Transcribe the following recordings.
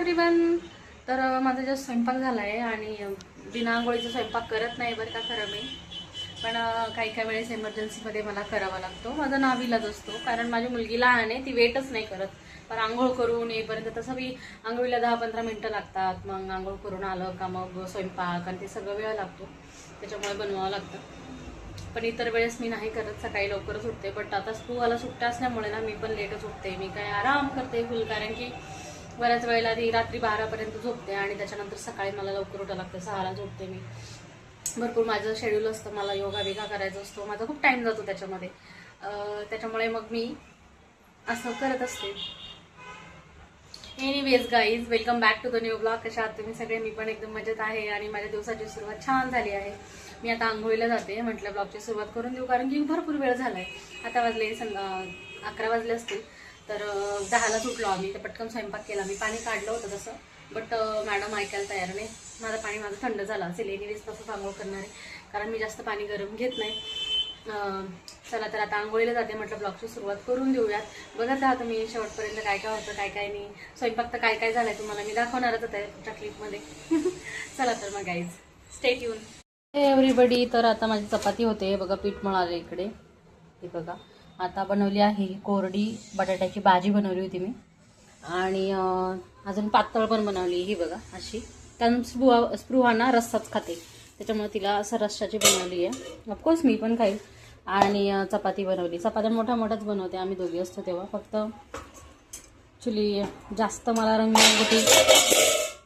Everyone. तर माझा just स्वयंपाक झाला आहे आणि बिना आंघोळीचा स्वयंपाक करत नाही बरं का खरं मी. पण काही काही वेळेस इमर्जन्सीमध्ये मला करावा लागतो. माझा नाविलाज असतो कारण माझी मुलगी लहान आहे, ती वेटच नाही करत. पण आंघोळ करून येईपर्यंत तसं मी आंघोळीला 10-15 मिनटं लागतात. मग आंघोळ करून आलं का मग स्वयंपाक आणि ते सगळं वेळ लागतो, त्याच्यामुळे बनवावं लागतं. पण इतर वेळेस मी नाही करत, सकाळी लवकरच उठते. बट आता स्कूलला सुट्ट्या असल्यामुळे ना मी पण लेटच उठते. मी काय आराम करते फुल, कारण की बऱ्याच वेळेला ती रात्री 12पर्यंत झोपते आणि त्याच्यानंतर सकाळी मला लवकर उठावं लागतं. 6ला झोपते मी. भरपूर माझं शेड्यूल असतं, मला योगा बिगा करायचा असतो, माझा खूप टाईम जातो त्याच्यामध्ये. त्याच्यामुळे मग मी असं करत असते. Anyways guys, welcome back to the new blog. कशा आहात तुम्ही सगळे? मी पण एकदम मजेत आहे आणि माझ्या दिवसाची सुरुवात छान झाली आहे. मी आता आंघोळीला जाते. म्हटलं ब्लॉगची सुरुवात करून देऊ, कारण की भरपूर वेळ झाला आहे. आता वाजले 11 वाजले असतील. तर 10लाच उठलो आम्ही. तर पटकन स्वयंपाक केला. मी पाणी काढलं होतं तसं, बट मॅडम ऐकायला तयार नाही. माझं थंड झालं असेल. एनिवेज तसंच आंघोळ करणार आहे, कारण मी जास्त पाणी गरम घेत नाही. चला तर आता आंघोळीला जाते. म्हटलं ब्लॉगची सुरुवात करून देऊयात. बघत राहा तुम्ही शेवटपर्यंत काय काय होतं काय काय नाही. स्वयंपाक तर काय काय झालाय तुम्हाला मी दाखवणारच आहे पुढच्या क्लिपमध्ये. चला तर मग गाईज, स्टे ट्यून. एव्हरीबडी. तर आता माझी चपाती होते बघा, पीठ मळालं इकडे. हे बघा, आता बनवली आहे कोरडी बटाट्याची भाजी बनवली होती मी. आणि अजून पातळ पण बनवली ही बघा अशी. कारण स्पृहा ना रस्साच खाते, त्याच्यामुळे तिला असं रस्साची बनवली आहे. ऑफकोर्स मी पण खाईल. आणि चपाती बनवली. चपात्या मोठ्या मोठ्याच बनवते आम्ही दोघी असतो तेव्हा. फक्त ॲक्च्युली जास्त मला रंगीन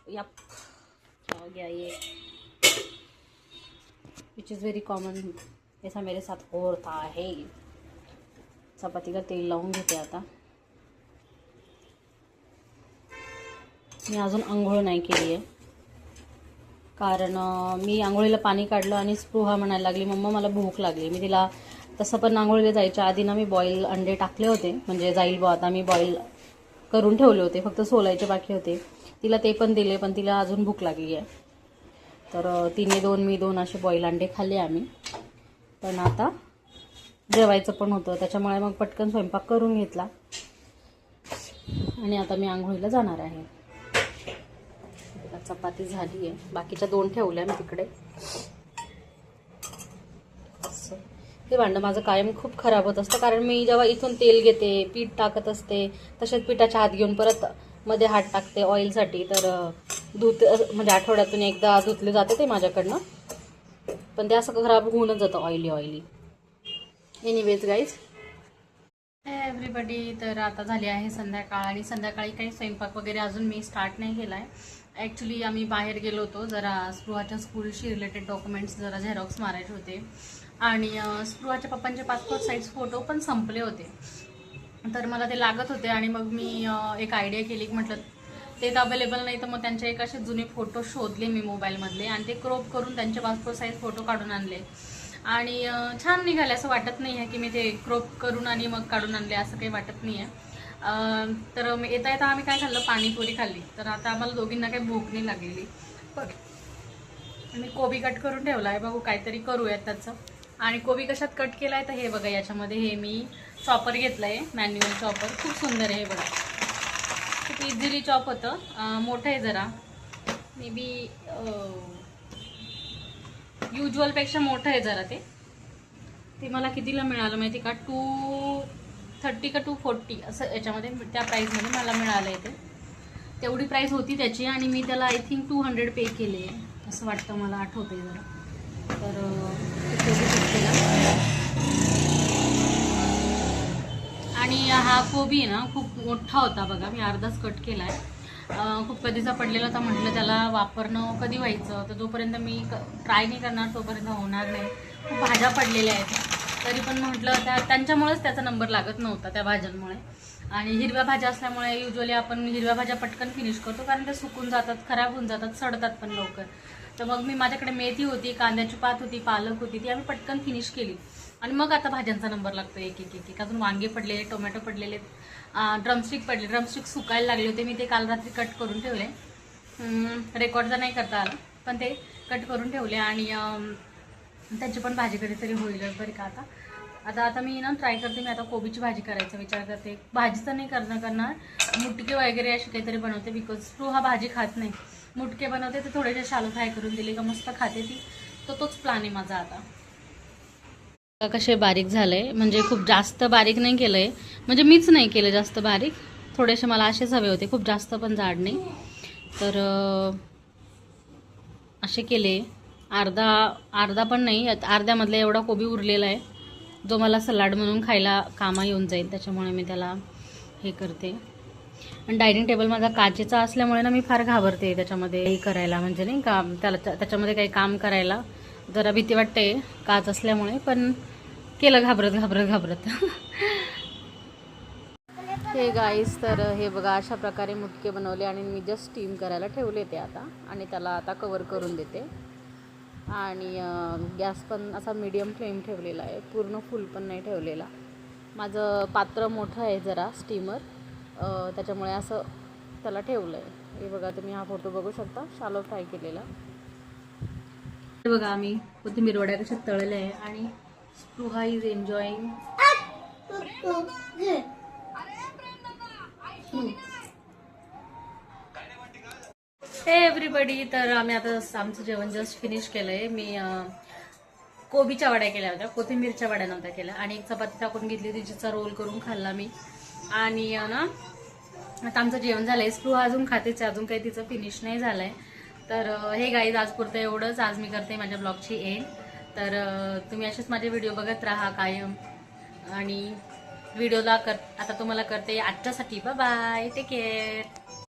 या हो गया ये, विच इज़ वेरी कॉमन, ऐसा मेरे साथ होता है. चपातीला तेल लावून घेते आता. मी अजून आंघोळ नाही केली आहे, कारण मी आंघोळीला पाणी काढलं आणि स्पृहा म्हणायला लागली मम्मा मला भूक लागली. मी तिला तसं पण आंघोळीला जायच्या आधी ना मी बॉईल अंडे टाकले होते, म्हणजे जाईल बा आता, मी बॉईल करून ठेवले होते, फक्त सोलायचे बाकी होते. तिला ते पण दिले, पण तिला अजून भूक लागली आहे. तर तिने 2 मी 2 असे बॉईल अंडे खाल्ले आम्ही. पण आता जेवायचं पण होतं, त्याच्यामुळे मग पटकन स्वयंपाक करून घेतला आणि आता मी आंघोळीला जाणार आहे. चपाती झाली आहे, बाकीच्या 2 ठेवल्या मी तिकडे. हे भांडं माझं कायम खूप खराब होत असतं, कारण मी जेव्हा इथून तेल घेते, पीठ टाकत असते, तसेच पिठाच्या हात घेऊन परत मध्ये हात टाकते ऑइलसाठी. तर म्हणजे आठवड्यातून एकदा धुतले जाते ते माझ्याकडनं, पण ते असं खराब होऊनच जातं, ऑइली. Anyways guys, everybody. तर आता झाली आहे संध्याकाळ आणि संध्याकाळी काही स्वयंपाक वगैरे अजून मी स्टार्ट नाही केला आहे. ॲक्च्युली आम्ही बाहेर गेलो होतो जरा, स्पृहाच्या स्कूलशी रिलेटेड डॉक्युमेंट्स जरा झेरॉक्स मारायचे होते आणि स्पृहाच्या पप्पांचे पासपोर्ट साईज फोटो पण संपले होते. तर मला ते लागत होते आणि मग मी एक आयडिया केली की म्हटलं ते तर अवेलेबल नाही, तर मग त्यांचे एक असे जुने फोटो शोधले मी मोबाईलमधले आणि ते क्रॉप करून त्यांचे पासपोर्ट साईज फोटो काढून आणले. आणि छान निघाले. असं वाटत नाही आहे की मी ते क्रॉप करून आणि मग काढून आणले, असं काही वाटत नाही आहे. तर येता येता आम्ही काय खाल्लं, पाणीपुरी खाल्ली. तर आता आम्हाला दोघींना काही भूक नाही लागलेली. पण मी कोबी कट करून ठेवला आहे, बघू काहीतरी करूयात त्याचं. आणि कोबी कशात कट केला आहे तर हे बघा, याच्यामध्ये हे मी चॉपर घेतलं आहे, मॅन्युअल चॉपर. खूप सुंदर आहे हे बघा, खूप इझिली चॉप होतं. मोठं आहे जरा, मे बी युज्युअलपेक्षा मोठं आहे जरा. ते मला कितीला मिळालं माहिती का, 230 का 240 असं याच्यामध्ये, त्या प्राईसमध्ये मला मिळालं आहे. तेवढी प्राईस होती त्याची आणि मी त्याला आय थिंक 200 पे केले असं वाटतं, मला आठवते जरा. तर आणि हा कोबी ना खूप मोठा होता बघा, मी अर्धाच कट केला आहे. खूप कधीचा पडलेला होता, म्हटलं त्याला वापरणं कधी व्हायचं, तर जोपर्यंत मी ट्राय नाही करणार तोपर्यंत होणार नाही. खूप भाज्या पडलेल्या आहेत, तरी पण म्हटलं त्यांच्यामुळेच त्याचा नंबर लागत नव्हता, त्या भाज्यांमुळे. आणि हिरव्या भाज्या असल्यामुळे युज्युअली आपण हिरव्या भाज्या पटकन फिनिश करतो, कारण त्या सुकून जातात, खराब होऊन जातात, सडतात पण लवकर. तर मग मी माझ्याकडे मेथी होती, कांद्याची पात होती, पालक होती, ती आम्ही पटकन फिनिश केली. आणि मग आता भाज्यांचा नंबर लागतो एक एक. अजून वांगे पडलेले, टोमॅटो पडलेले, ड्रमस्टिक पडले. ड्रमस्टिक सुकायला लागले होते, मी ते काल रात्री कट करून ठेवले. रेकॉर्ड तर नाही करता आलं, पण ते कट करून ठेवले आणि त्याची पण भाजी कधीतरी होईलच बरं का. आता आता आता मी ना ट्राय करते, मी आता कोबीची भाजी करायचा विचार करते. भाजी तर नाही करणार, मुटके वगैरे अशी काहीतरी बनवते, बिकॉज स्प्रू हा भाजी खात नाही. मुटके बनवते ते थोडेसे शालो फ्राय करून दिले का मस्त खाते ती. तोच प्लॅन आहे माझा आता. कसे बारीक झाले, म्हणजे खूप जास्त बारीक नाही केलंय, म्हणजे मीच नाही केलं जास्त बारीक, थोडेसे मला असेच हवे होते, खूप जास्त पण जाड नाही. तर असे केले. अर्धा पण नाही, अर्ध्यामधला एवढा कोबी उरलेला आहे, जो मला सलाड म्हणून खायला कामा येऊन जाईल, त्याच्यामुळे मी त्याला हे करते. आणि डायनिंग टेबल माझा काचेचा असल्यामुळे ना मी फार घाबरते त्याच्यामध्ये हे करायला, म्हणजे नाही का त्याच्यामध्ये काही काम करायला जरा भीती वाटते काच असल्यामुळे, पण केलं घाबरत. हे गाईस, तर हे बघा अशा प्रकारे मुटके बनवले आणि मी जस्ट स्टीम करायला ठेवले ते आता, आणि त्याला आता कवर करून देते. आणि गॅस पण असा मीडियम फ्लेम ठेवलेला आहे, पूर्ण फुल पण नाही ठेवलेला. माझं पात्र मोठं आहे जरा स्टीमर, त्याच्यामुळे असं त्याला ठेवलं आहे. हे बघा तुम्ही हा फोटो बघू शकता, शालो फ्राय केलेला. हे बघा आम्ही कोथिंबीर वड्या कशा तळल्या आहे, आणि स्पृहा इज एन्जॉईंग. हे एव्हरीबडी, तर आम्ही आता आमचं जेवण जस्ट फिनिश केलंय. मी कोबीच्या वड्या केल्या होत्या, कोथिंबीरच्या वड्या नव्हत्या केल्या, आणि एक चपाती टाकून घेतली, तिचा रोल करून खाल्ला मी. आणि ना आता आमचं जेवण झालंय. स्पृहा अजून खातेच, अजून काही तिचं फिनिश नाही झालंय. तर हे गाईज, आज पुरतं एवढंच. आज मी करते माझ्या ब्लॉगची एंड. तर तुम्ही असेच माझे व्हिडिओ बघत राहा कायम, आणि व्हिडिओला आता तुम्हाला करते आजच्यासाठी बाय बाय, टेक केअर.